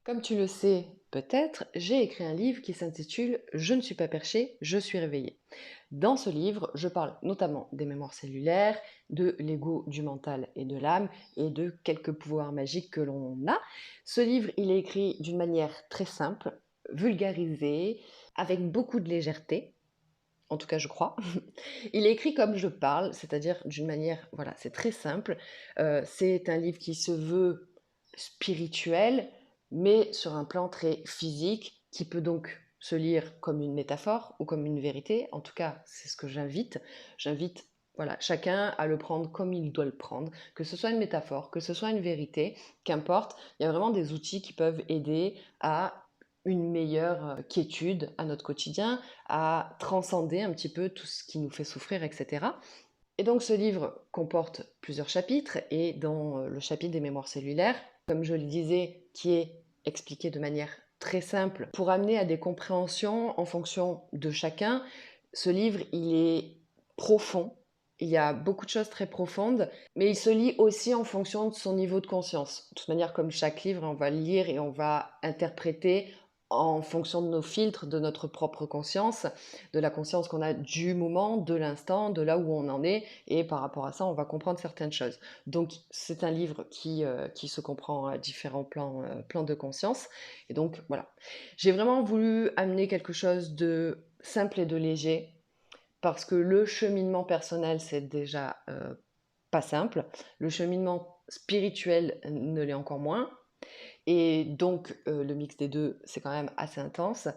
Comme tu le sais peut-être, j'ai écrit un livre qui s'intitule Je ne suis pas perché, je suis réveillé. Dans ce livre, je parle notamment des mémoires cellulaires, de l'ego, du mental et de l'âme, et de quelques pouvoirs magiques que l'on a. Ce livre, il est écrit d'une manière très simple, vulgarisée, avec beaucoup de légèreté. En tout cas, je crois. Il est écrit comme je parle, c'est-à-dire d'une manière, voilà, c'est très simple. C'est un livre qui se veut spirituel, mais sur un plan très physique, qui peut donc se lire comme une métaphore ou comme une vérité. En tout cas, c'est ce que j'invite. J'invite voilà, chacun à le prendre comme il doit le prendre, que ce soit une métaphore, que ce soit une vérité, qu'importe. Il y a vraiment des outils qui peuvent aider à une meilleure quiétude à notre quotidien, à transcender un petit peu tout ce qui nous fait souffrir, etc. Et donc ce livre comporte plusieurs chapitres, et dans le chapitre des mémoires cellulaires, comme je le disais, qui est expliqué de manière très simple, pour amener à des compréhensions en fonction de chacun, ce livre, il est profond, il y a beaucoup de choses très profondes, mais il se lit aussi en fonction de son niveau de conscience. De toute manière, comme chaque livre, on va le lire et on va interpréter en fonction de nos filtres, de notre propre conscience, de la conscience qu'on a du moment, de l'instant, de là où on en est, et par rapport à ça, on va comprendre certaines choses. Donc, c'est un livre qui se comprend à différents plans de conscience. Et donc, voilà. J'ai vraiment voulu amener quelque chose de simple et de léger, parce que le cheminement personnel, c'est déjà pas simple. Le cheminement spirituel ne l'est encore moins. Et donc, le mix des deux, c'est quand même assez intense.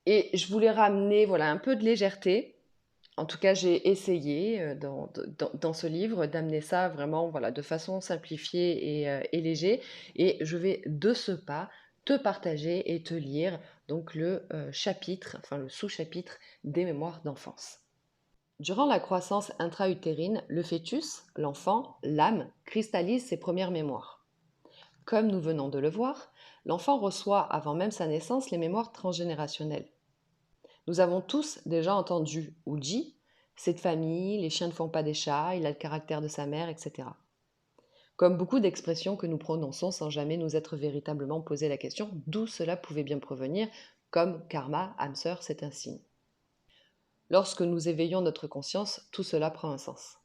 Et je voulais ramener voilà, un peu de légèreté. En tout cas, j'ai essayé dans ce livre d'amener ça vraiment voilà, de façon simplifiée et léger. Et je vais de ce pas te partager et te lire donc le sous-chapitre des mémoires d'enfance. Durant la croissance intra-utérine, le fœtus, l'enfant, l'âme, cristallise ses premières mémoires. Comme nous venons de le voir, l'enfant reçoit avant même sa naissance les mémoires transgénérationnelles. Nous avons tous déjà entendu ou dit c'est de famille, les chiens ne font pas des chats, il a le caractère de sa mère, etc. Comme beaucoup d'expressions que nous prononçons sans jamais nous être véritablement posé la question d'où cela pouvait bien provenir, comme karma, âme sœur, c'est un signe. Lorsque nous éveillons notre conscience, tout cela prend un sens.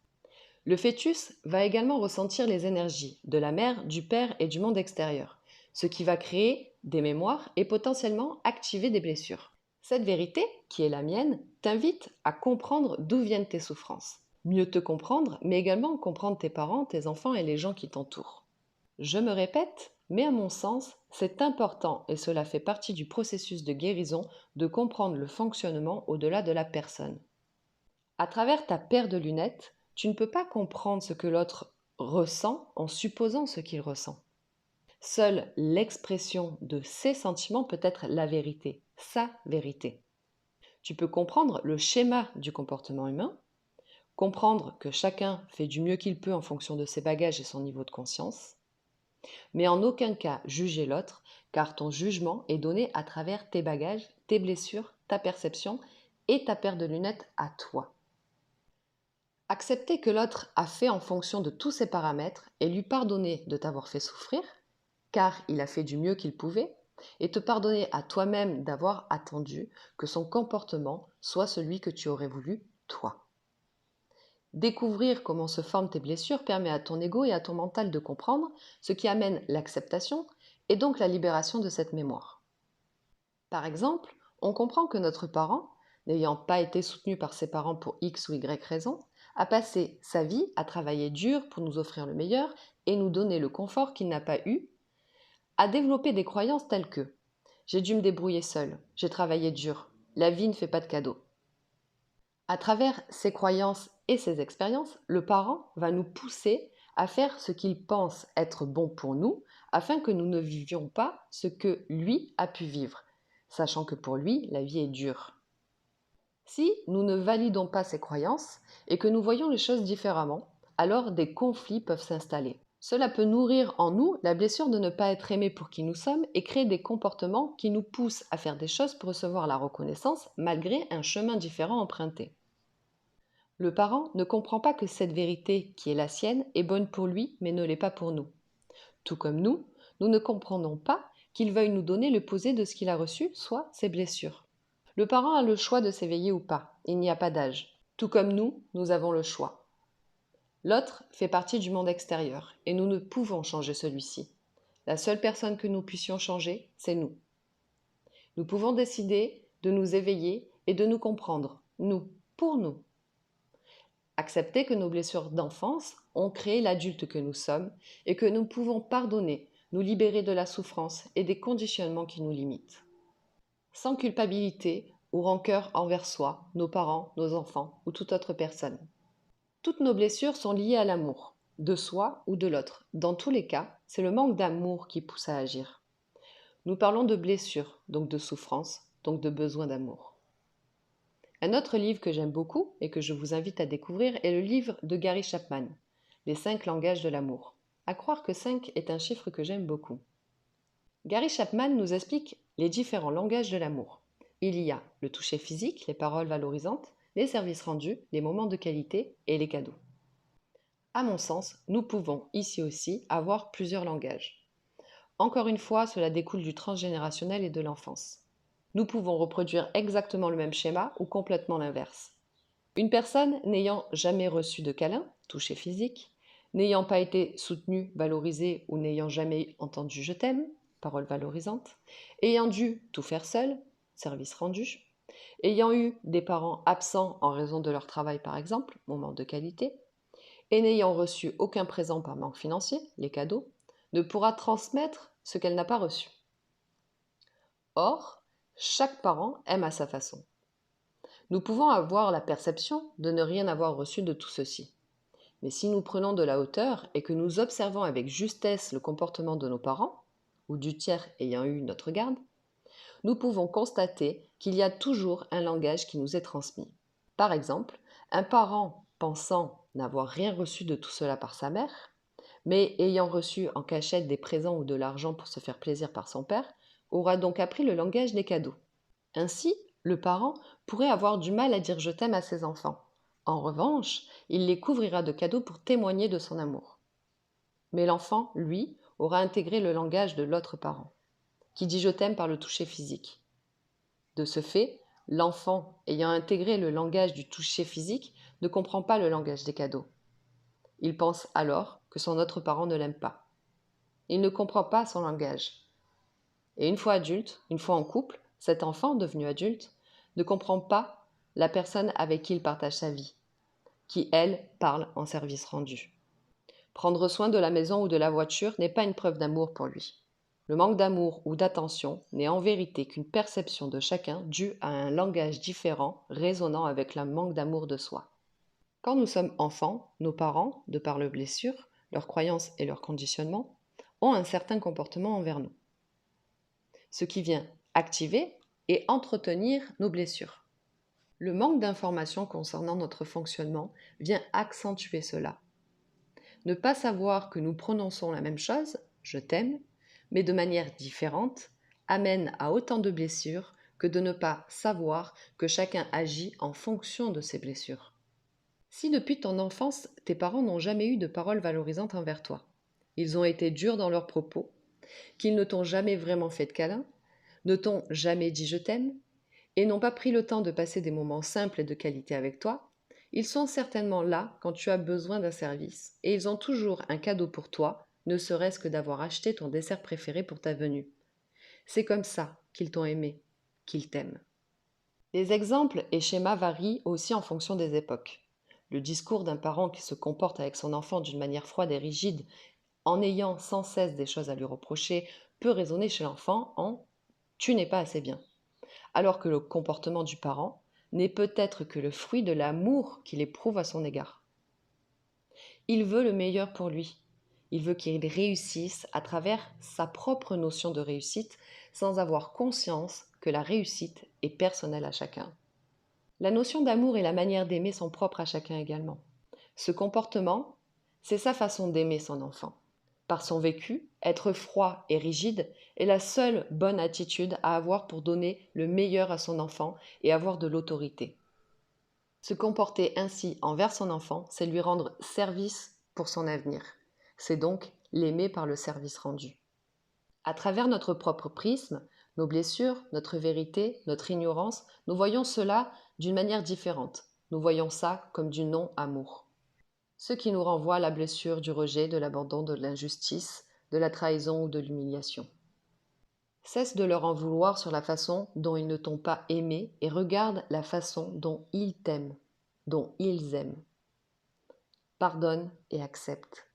Le fœtus va également ressentir les énergies de la mère, du père et du monde extérieur, ce qui va créer des mémoires et potentiellement activer des blessures. Cette vérité, qui est la mienne, t'invite à comprendre d'où viennent tes souffrances. Mieux te comprendre, mais également comprendre tes parents, tes enfants et les gens qui t'entourent. Je me répète, mais à mon sens, c'est important et cela fait partie du processus de guérison de comprendre le fonctionnement au-delà de la personne. À travers ta paire de lunettes, tu ne peux pas comprendre ce que l'autre ressent en supposant ce qu'il ressent. Seule l'expression de ses sentiments peut être la vérité, sa vérité. Tu peux comprendre le schéma du comportement humain, comprendre que chacun fait du mieux qu'il peut en fonction de ses bagages et son niveau de conscience, mais en aucun cas juger l'autre, car ton jugement est donné à travers tes bagages, tes blessures, ta perception et ta paire de lunettes à toi. Accepter que l'autre a fait en fonction de tous ses paramètres et lui pardonner de t'avoir fait souffrir, car il a fait du mieux qu'il pouvait, et te pardonner à toi-même d'avoir attendu que son comportement soit celui que tu aurais voulu, toi. Découvrir comment se forment tes blessures permet à ton ego et à ton mental de comprendre, ce qui amène l'acceptation et donc la libération de cette mémoire. Par exemple, on comprend que notre parent, n'ayant pas été soutenu par ses parents pour X ou Y raison, a passé sa vie à travailler dur pour nous offrir le meilleur et nous donner le confort qu'il n'a pas eu, à développer des croyances telles que j'ai dû me débrouiller seul, j'ai travaillé dur, la vie ne fait pas de cadeaux. À travers ces croyances et ces expériences, le parent va nous pousser à faire ce qu'il pense être bon pour nous afin que nous ne vivions pas ce que lui a pu vivre, sachant que pour lui, la vie est dure. Si nous ne validons pas ces croyances et que nous voyons les choses différemment, alors des conflits peuvent s'installer. Cela peut nourrir en nous la blessure de ne pas être aimés pour qui nous sommes et créer des comportements qui nous poussent à faire des choses pour recevoir la reconnaissance malgré un chemin différent emprunté. Le parent ne comprend pas que cette vérité qui est la sienne est bonne pour lui mais ne l'est pas pour nous. Tout comme nous, nous ne comprenons pas qu'il veuille nous donner le posé de ce qu'il a reçu, soit ses blessures. Le parent a le choix de s'éveiller ou pas, il n'y a pas d'âge. Tout comme nous avons le choix. L'autre fait partie du monde extérieur et nous ne pouvons changer celui-ci. La seule personne que nous puissions changer, c'est nous. Nous pouvons décider de nous éveiller et de nous comprendre, nous, pour nous. Accepter que nos blessures d'enfance ont créé l'adulte que nous sommes et que nous pouvons pardonner, nous libérer de la souffrance et des conditionnements qui nous limitent. Sans culpabilité ou rancœur envers soi, nos parents, nos enfants ou toute autre personne. Toutes nos blessures sont liées à l'amour, de soi ou de l'autre. Dans tous les cas, c'est le manque d'amour qui pousse à agir. Nous parlons de blessures, donc de souffrance, donc de besoin d'amour. Un autre livre que j'aime beaucoup et que je vous invite à découvrir est le livre de Gary Chapman, Les 5 langages de l'amour. À croire que 5 est un chiffre que j'aime beaucoup. Gary Chapman nous explique les différents langages de l'amour. Il y a le toucher physique, les paroles valorisantes, les services rendus, les moments de qualité et les cadeaux. À mon sens, nous pouvons ici aussi avoir plusieurs langages. Encore une fois, cela découle du transgénérationnel et de l'enfance. Nous pouvons reproduire exactement le même schéma ou complètement l'inverse. Une personne n'ayant jamais reçu de câlin, toucher physique, n'ayant pas été soutenue, valorisée ou n'ayant jamais entendu je t'aime, parole valorisante, ayant dû tout faire seul, service rendu, ayant eu des parents absents en raison de leur travail par exemple, moment de qualité, et n'ayant reçu aucun présent par manque financier, les cadeaux, ne pourra transmettre ce qu'elle n'a pas reçu. Or, chaque parent aime à sa façon. Nous pouvons avoir la perception de ne rien avoir reçu de tout ceci. Mais si nous prenons de la hauteur et que nous observons avec justesse le comportement de nos parents, ou du tiers ayant eu notre garde, nous pouvons constater qu'il y a toujours un langage qui nous est transmis. Par exemple, un parent pensant n'avoir rien reçu de tout cela par sa mère, mais ayant reçu en cachette des présents ou de l'argent pour se faire plaisir par son père, aura donc appris le langage des cadeaux. Ainsi, le parent pourrait avoir du mal à dire je t'aime à ses enfants. En revanche, il les couvrira de cadeaux pour témoigner de son amour. Mais l'enfant, lui, aura intégré le langage de l'autre parent, qui dit je t'aime par le toucher physique. De ce fait, l'enfant, ayant intégré le langage du toucher physique, ne comprend pas le langage des cadeaux. Il pense alors que son autre parent ne l'aime pas. Il ne comprend pas son langage. Et une fois adulte, une fois en couple, cet enfant, devenu adulte, ne comprend pas la personne avec qui il partage sa vie, qui, elle, parle en service rendu. Prendre soin de la maison ou de la voiture n'est pas une preuve d'amour pour lui. Le manque d'amour ou d'attention n'est en vérité qu'une perception de chacun due à un langage différent résonnant avec le manque d'amour de soi. Quand nous sommes enfants, nos parents, de par leurs blessures, leurs croyances et leurs conditionnements, ont un certain comportement envers nous. Ce qui vient activer et entretenir nos blessures. Le manque d'informations concernant notre fonctionnement vient accentuer cela. Ne pas savoir que nous prononçons la même chose, je t'aime, mais de manière différente, amène à autant de blessures que de ne pas savoir que chacun agit en fonction de ses blessures. Si depuis ton enfance, tes parents n'ont jamais eu de paroles valorisantes envers toi, ils ont été durs dans leurs propos, qu'ils ne t'ont jamais vraiment fait de câlin, ne t'ont jamais dit je t'aime, et n'ont pas pris le temps de passer des moments simples et de qualité avec toi, ils sont certainement là quand tu as besoin d'un service, et ils ont toujours un cadeau pour toi, ne serait-ce que d'avoir acheté ton dessert préféré pour ta venue. C'est comme ça qu'ils t'ont aimé, qu'ils t'aiment. Les exemples et schémas varient aussi en fonction des époques. Le discours d'un parent qui se comporte avec son enfant d'une manière froide et rigide, en ayant sans cesse des choses à lui reprocher, peut résonner chez l'enfant en « tu n'es pas assez bien », alors que le comportement du parent n'est peut-être que le fruit de l'amour qu'il éprouve à son égard. Il veut le meilleur pour lui. Il veut qu'il réussisse à travers sa propre notion de réussite sans avoir conscience que la réussite est personnelle à chacun. La notion d'amour et la manière d'aimer sont propres à chacun également. Ce comportement, c'est sa façon d'aimer son enfant. Par son vécu, être froid et rigide est la seule bonne attitude à avoir pour donner le meilleur à son enfant et avoir de l'autorité. Se comporter ainsi envers son enfant, c'est lui rendre service pour son avenir. C'est donc l'aimer par le service rendu. À travers notre propre prisme, nos blessures, notre vérité, notre ignorance, nous voyons cela d'une manière différente. Nous voyons ça comme du non-amour. Ce qui nous renvoie à la blessure du rejet, de l'abandon, de l'injustice, de la trahison ou de l'humiliation. Cesse de leur en vouloir sur la façon dont ils ne t'ont pas aimé et regarde la façon dont ils t'aiment, dont ils aiment. Pardonne et accepte.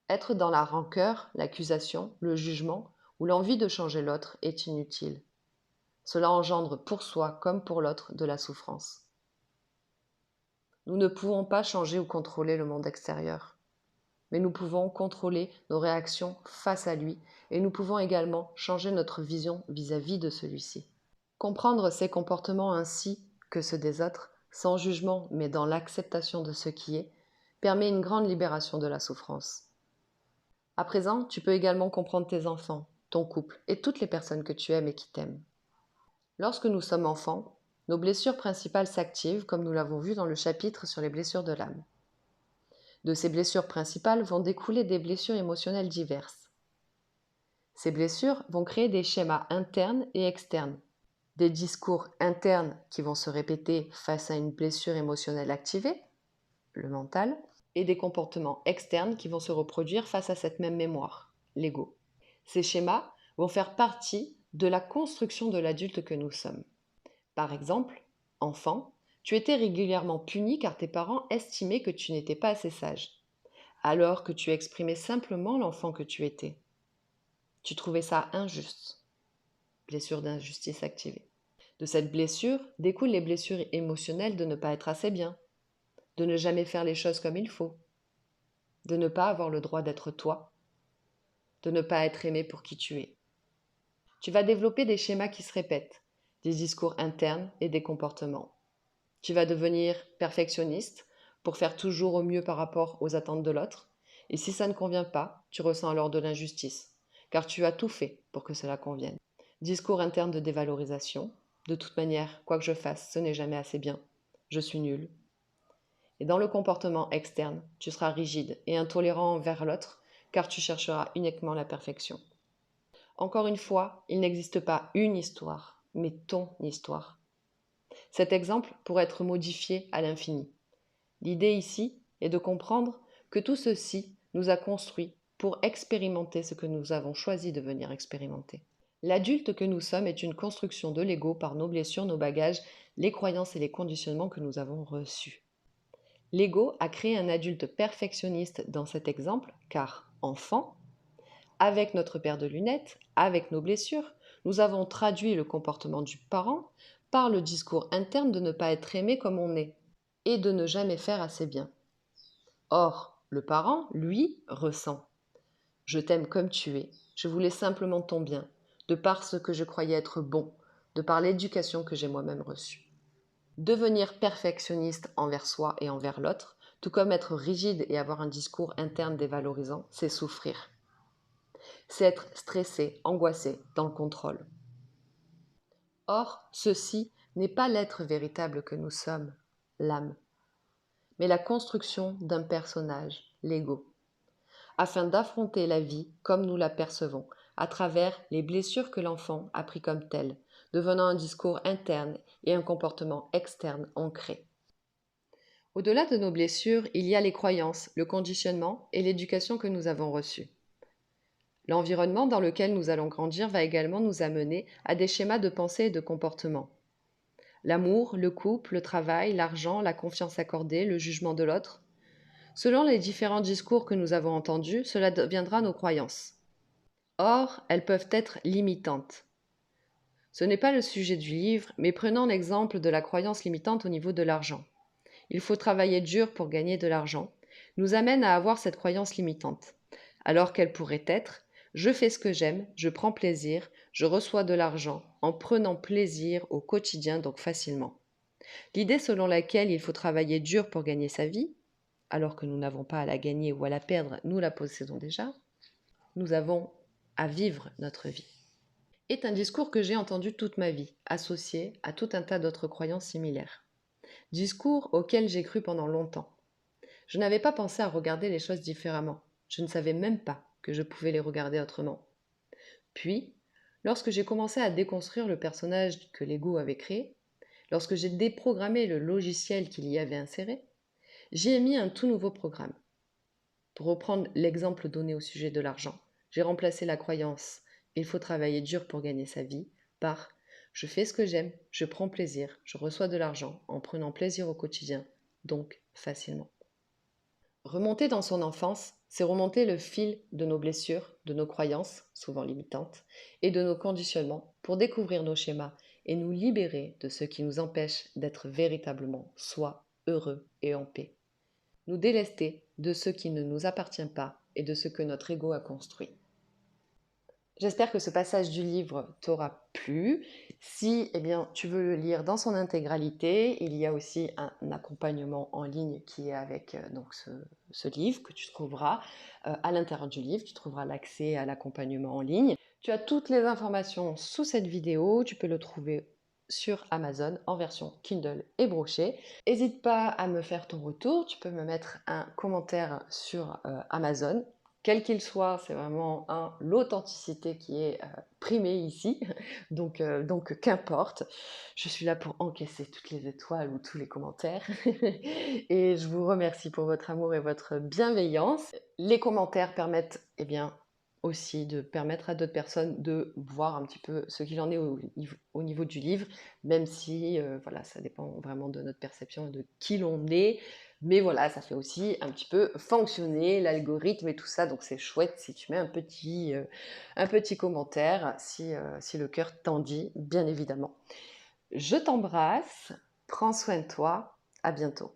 Être dans la rancœur, l'accusation, le jugement ou l'envie de changer l'autre est inutile. Cela engendre pour soi comme pour l'autre de la souffrance. Nous ne pouvons pas changer ou contrôler le monde extérieur, mais nous pouvons contrôler nos réactions face à lui et nous pouvons également changer notre vision vis-à-vis de celui-ci. Comprendre ses comportements ainsi que ceux des autres, sans jugement mais dans l'acceptation de ce qui est, permet une grande libération de la souffrance. À présent, tu peux également comprendre tes enfants, ton couple et toutes les personnes que tu aimes et qui t'aiment. Lorsque nous sommes enfants, nos blessures principales s'activent comme nous l'avons vu dans le chapitre sur les blessures de l'âme. De ces blessures principales vont découler des blessures émotionnelles diverses. Ces blessures vont créer des schémas internes et externes, des discours internes qui vont se répéter face à une blessure émotionnelle activée, le mental, et des comportements externes qui vont se reproduire face à cette même mémoire, l'ego. Ces schémas vont faire partie de la construction de l'adulte que nous sommes. Par exemple, enfant, tu étais régulièrement puni car tes parents estimaient que tu n'étais pas assez sage, alors que tu exprimais simplement l'enfant que tu étais. Tu trouvais ça injuste. Blessure d'injustice activée. De cette blessure découlent les blessures émotionnelles de ne pas être assez bien, de ne jamais faire les choses comme il faut, de ne pas avoir le droit d'être toi, de ne pas être aimé pour qui tu es. Tu vas développer des schémas qui se répètent, des discours internes et des comportements. Tu vas devenir perfectionniste pour faire toujours au mieux par rapport aux attentes de l'autre. Et si ça ne convient pas, tu ressens alors de l'injustice, car tu as tout fait pour que cela convienne. Discours interne de dévalorisation. De toute manière, quoi que je fasse, ce n'est jamais assez bien. Je suis nul. Et dans le comportement externe, tu seras rigide et intolérant envers l'autre, car tu chercheras uniquement la perfection. Encore une fois, il n'existe pas une histoire, mais ton histoire. Cet exemple pourrait être modifié à l'infini. L'idée ici est de comprendre que tout ceci nous a construits pour expérimenter ce que nous avons choisi de venir expérimenter. L'adulte que nous sommes est une construction de l'ego par nos blessures, nos bagages, les croyances et les conditionnements que nous avons reçus. L'ego a créé un adulte perfectionniste dans cet exemple, car enfant, avec notre paire de lunettes, avec nos blessures, nous avons traduit le comportement du parent par le discours interne de ne pas être aimé comme on est et de ne jamais faire assez bien. Or, le parent, lui, ressent: je t'aime comme tu es, je voulais simplement ton bien, de par ce que je croyais être bon, de par l'éducation que j'ai moi-même reçue. Devenir perfectionniste envers soi et envers l'autre, tout comme être rigide et avoir un discours interne dévalorisant, c'est souffrir. C'est être stressé, angoissé, dans le contrôle. Or, ceci n'est pas l'être véritable que nous sommes, l'âme, mais la construction d'un personnage, l'ego, afin d'affronter la vie comme nous la percevons, à travers les blessures que l'enfant a pris comme telles, devenant un discours interne et un comportement externe ancré. Au-delà de nos blessures, il y a les croyances, le conditionnement et l'éducation que nous avons reçus. L'environnement dans lequel nous allons grandir va également nous amener à des schémas de pensée et de comportement. L'amour, le couple, le travail, l'argent, la confiance accordée, le jugement de l'autre. Selon les différents discours que nous avons entendus, cela deviendra nos croyances. Or, elles peuvent être limitantes. Ce n'est pas le sujet du livre, mais prenons l'exemple de la croyance limitante au niveau de l'argent. Il faut travailler dur pour gagner de l'argent, nous amène à avoir cette croyance limitante, alors qu'elle pourrait être: je fais ce que j'aime, je prends plaisir, je reçois de l'argent en prenant plaisir au quotidien, donc facilement. L'idée selon laquelle il faut travailler dur pour gagner sa vie, alors que nous n'avons pas à la gagner ou à la perdre, nous la possédons déjà, nous avons à vivre notre vie, est un discours que j'ai entendu toute ma vie, associé à tout un tas d'autres croyances similaires. Discours auquel j'ai cru pendant longtemps. Je n'avais pas pensé à regarder les choses différemment. Je ne savais même pas que je pouvais les regarder autrement. Puis, lorsque j'ai commencé à déconstruire le personnage que l'ego avait créé, lorsque j'ai déprogrammé le logiciel qu'il y avait inséré, j'y ai mis un tout nouveau programme. Pour reprendre l'exemple donné au sujet de l'argent, j'ai remplacé la croyance «il faut travailler dur pour gagner sa vie» par «je fais ce que j'aime, je prends plaisir, je reçois de l'argent en prenant plaisir au quotidien, donc facilement». Remonter dans son enfance, c'est remonter le fil de nos blessures, de nos croyances, souvent limitantes, et de nos conditionnements pour découvrir nos schémas et nous libérer de ce qui nous empêche d'être véritablement soi, heureux et en paix. Nous délester de ce qui ne nous appartient pas et de ce que notre ego a construit. J'espère que ce passage du livre t'aura plu. Si tu veux le lire dans son intégralité, il y a aussi un accompagnement en ligne qui est avec ce livre que tu trouveras à l'intérieur du livre. Tu trouveras l'accès à l'accompagnement en ligne. Tu as toutes les informations sous cette vidéo. Tu peux le trouver sur Amazon en version Kindle et brochée. N'hésite pas à me faire ton retour. Tu peux me mettre un commentaire sur Amazon. Quel qu'il soit, c'est vraiment l'authenticité qui est primée ici, donc qu'importe. Je suis là pour encaisser toutes les étoiles ou tous les commentaires. Et je vous remercie pour votre amour et votre bienveillance. Les commentaires permettent aussi de permettre à d'autres personnes de voir un petit peu ce qu'il en est au niveau du livre, même si voilà, ça dépend vraiment de notre perception et de qui l'on est. Mais voilà, ça fait aussi un petit peu fonctionner l'algorithme et tout ça, donc c'est chouette si tu mets un petit commentaire, si le cœur t'en dit, bien évidemment. Je t'embrasse, prends soin de toi, à bientôt.